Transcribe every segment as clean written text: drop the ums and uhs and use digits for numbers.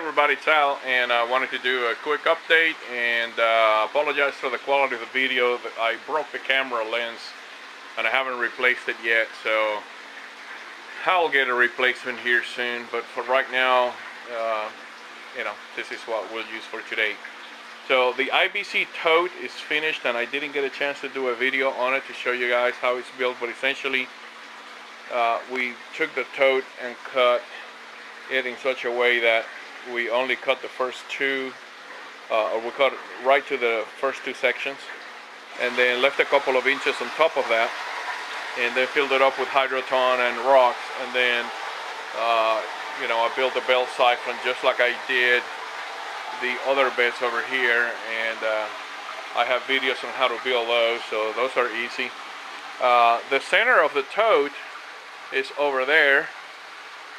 everybody, it's Al, and I wanted to do a quick update and apologize for the quality of the video. I broke the camera lens and I haven't replaced it yet, so I'll get a replacement here soon, but for right now, this is what we'll use for today. So the IBC tote is finished, and I didn't get a chance to do a video on it to show you guys how it's built, but essentially we took the tote and cut it in such a way that we only cut the first two, or we cut right to the first two sections, and then left a couple of inches on top of that, and then filled it up with hydroton and rocks, and then I built a bell siphon just like I did the other beds over here, and I have videos on how to build those, so those are easy. The center of the tote is over there.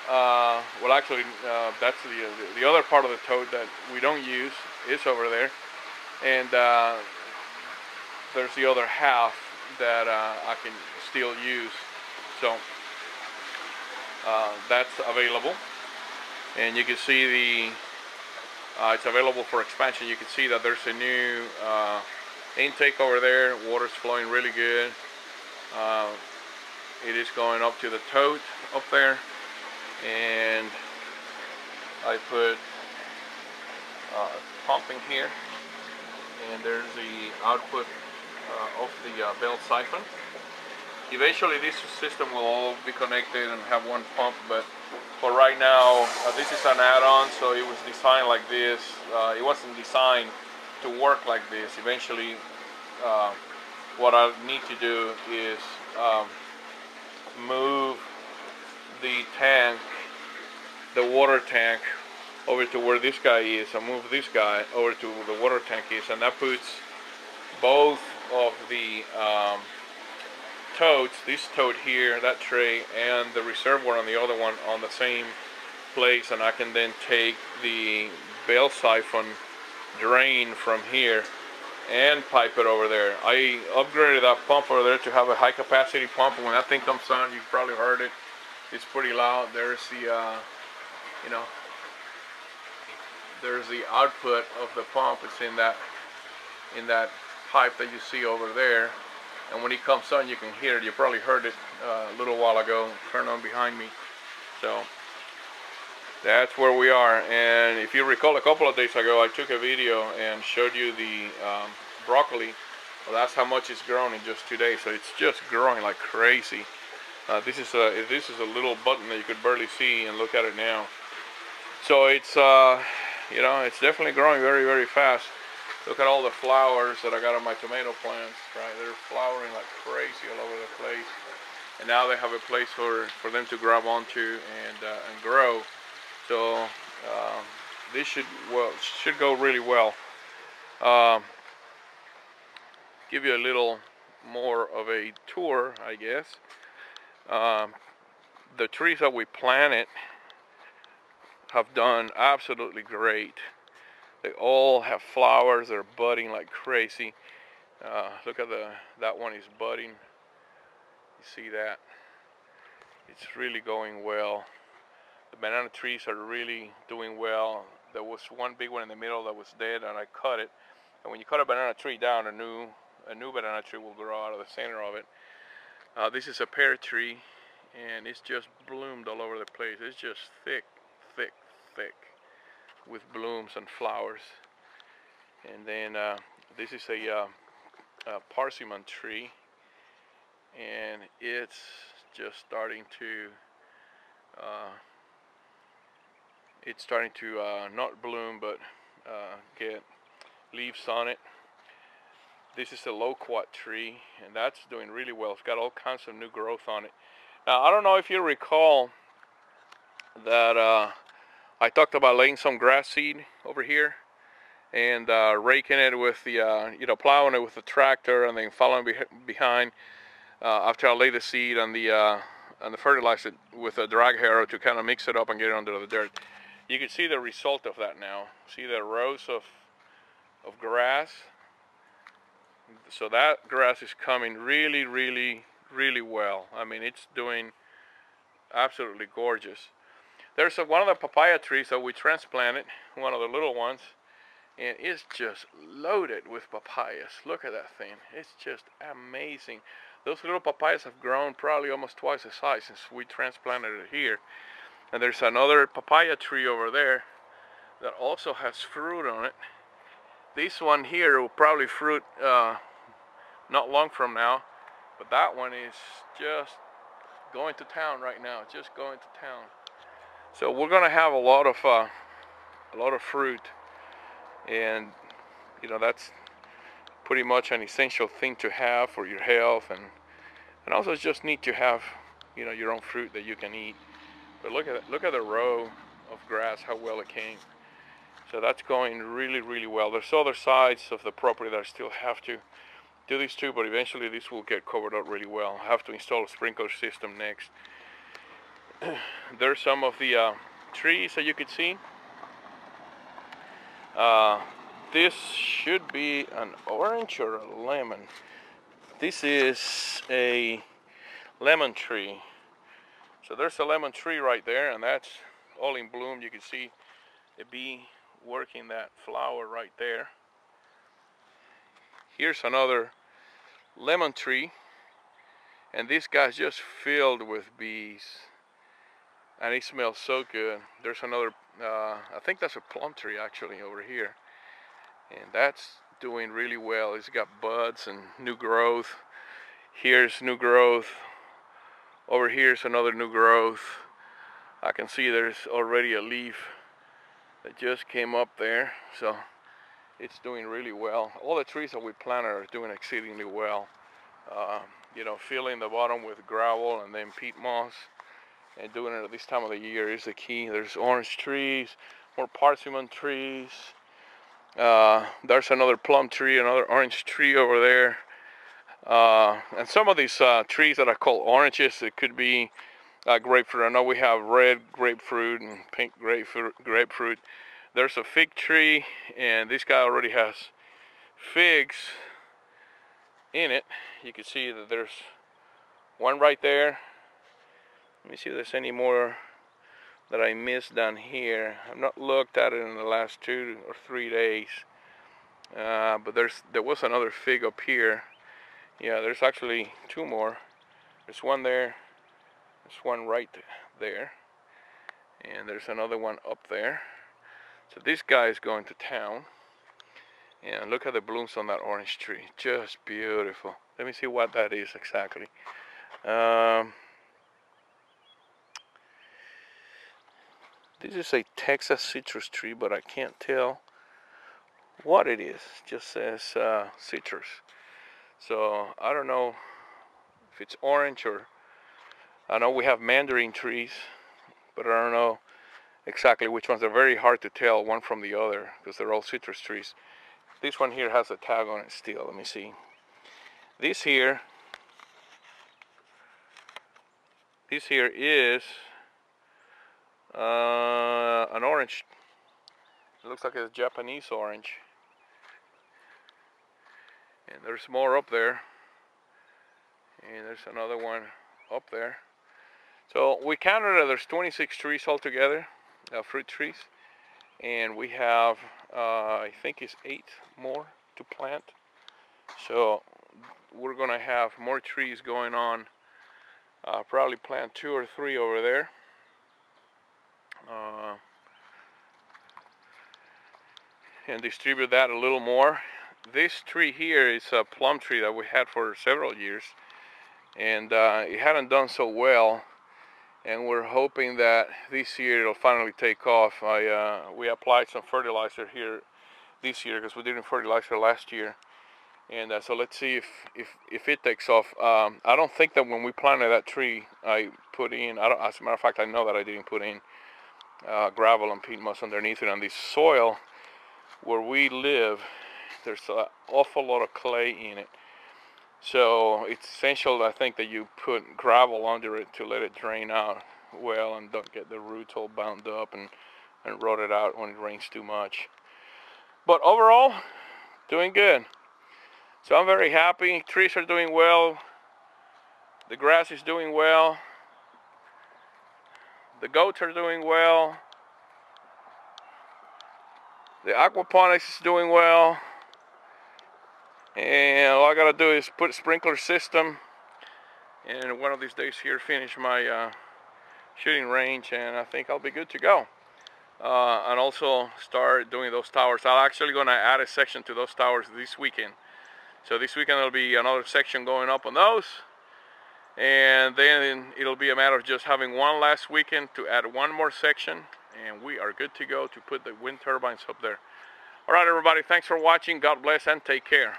Well, actually, that's the other part of the tote that we don't use is over there, and there's the other half that I can still use, so that's available, and you can see it's available for expansion. You can see that there's a new intake over there. Water's flowing really good. It is going up to the tote up there, and I put pumping here, and there's the output of the bell siphon. Eventually this system will all be connected and have one pump, but for right now this is an add-on, so it was designed like this. It wasn't designed to work like this. Eventually what I need to do is move the tank, the water tank, over to where this guy is. I move this guy over to the water tank is, and that puts both of the totes, this tote here, that tray, and the reservoir on the other one on the same place, and I can then take the bell siphon drain from here and pipe it over there. I upgraded that pump over there to have a high capacity pump, and when that thing comes on, you've probably heard it. It's pretty loud. There's the there's the output of the pump. It's in that pipe that you see over there, and when it comes on, you can hear it. You probably heard it a little while ago. Turn on behind me. So that's where we are. And if you recall, a couple of days ago I took a video and showed you the broccoli. Well, that's how much it's grown in just 2 days. So it's just growing like crazy. This is a little button that you could barely see, and look at it now. So it's it's definitely growing very, very fast. Look at all the flowers that I got on my tomato plants, right? They're flowering like crazy all over the place. And now they have a place for them to grab onto and grow. So this should go really well. Give you a little more of a tour, I guess. The trees that we planted have done absolutely great. They all have flowers. They're budding like crazy. Look at that one is budding. You see that? It's really going well. The banana trees are really doing well. There was one big one in the middle that was dead, and I cut it. And when you cut a banana tree down, a new banana tree will grow out of the center of it. This is a pear tree, and it's just bloomed all over the place. It's just thick, thick, thick with blooms and flowers. And then this is a parsimon tree, and it's just starting to not bloom, but get leaves on it. This is a loquat tree, and that's doing really well. It's got all kinds of new growth on it. Now, I don't know if you recall that I talked about laying some grass seed over here and raking it with the, plowing it with the tractor, and then following behind after I lay the seed and the fertilizer with a drag harrow to kind of mix it up and get it under the dirt. You can see the result of that now. See the rows of grass? So that grass is coming really, really, really well. I mean, it's doing absolutely gorgeous. There's one of the papaya trees that we transplanted, one of the little ones, and it's just loaded with papayas. Look at that thing. It's just amazing. Those little papayas have grown probably almost twice the size since we transplanted it here. And there's another papaya tree over there that also has fruit on it. This one here will probably fruit not long from now, but that one is just going to town right now, just going to town. So we're gonna have a lot of fruit, and you know, that's pretty much an essential thing to have for your health, and also it's just neat to have, you know, your own fruit that you can eat. But look at the row of grass, how well it came. So that's going really, really well. There's other sides of the property that I still have to do this too, but eventually this will get covered up really well. I have to install a sprinkler system next. There's some of the trees that you could see. This should be an orange or a lemon. This is a lemon tree. So there's a lemon tree right there, and that's all in bloom. You can see the bee working that flower right there. Here's another lemon tree, and this guy's just filled with bees, and it smells so good. There's another, I think that's a plum tree actually over here, and that's doing really well. It's got buds and new growth. Here's new growth. Over here's another new growth. I can see there's already a leaf that just came up there, so it's doing really well. All the trees that we planted are doing exceedingly well. You know, filling the bottom with gravel and then peat moss, and doing it at this time of the year is the key. There's orange trees, more persimmon trees. There's another plum tree, another orange tree over there. And some of these trees that I call oranges, it could be grapefruit. I know we have red grapefruit and pink grapefruit. There's a fig tree, and this guy already has figs in it. You can see that there's one right there. Let me see if there's any more that I missed down here. I've not looked at it in the last 2 or 3 days, but there was another fig up here. Yeah, there's actually 2 more. There's one there, there's one right there, and there's another one up there. So this guy is going to town. And look at the blooms on that orange tree, just beautiful. Let me see what that is exactly. This is a Texas citrus tree, but I can't tell what it is. It just says citrus. So I don't know if it's orange, or I know we have mandarin trees, but I don't know exactly which ones. They're very hard to tell one from the other because they're all citrus trees. This one here has a tag on it still. Let me see. This here is an orange. It looks like a Japanese orange. And there's more up there. And there's another one up there. So we counted that there's 26 trees altogether, fruit trees. And we have, I think it's 8 more to plant. So we're gonna have more trees going on. Probably plant 2 or 3 over there. And distribute that a little more. This tree here is a plum tree that we had for several years, and it hadn't done so well, and we're hoping that this year it'll finally take off. We applied some fertilizer here this year because we didn't fertilizer last year, and so let's see if it takes off. I don't think that when we planted that tree I put in, as a matter of fact I know that I didn't put in gravel and peat moss underneath it. On this soil where we live, there's an awful lot of clay in it, so it's essential, I think, that you put gravel under it to let it drain out well and don't get the roots all bound up and rot it out when it rains too much. But overall, doing good. So I'm very happy. Trees are doing well. The grass is doing well. The goats are doing well. The aquaponics is doing well. And all I gotta do is put a sprinkler system, and one of these days here finish my shooting range, and I think I'll be good to go. And also start doing those towers. I'm actually gonna add a section to those towers this weekend. So this weekend there'll be another section going up on those, and then it'll be a matter of just having one last weekend to add one more section, and we are good to go to put the wind turbines up there. All right, everybody, thanks for watching. God bless and take care.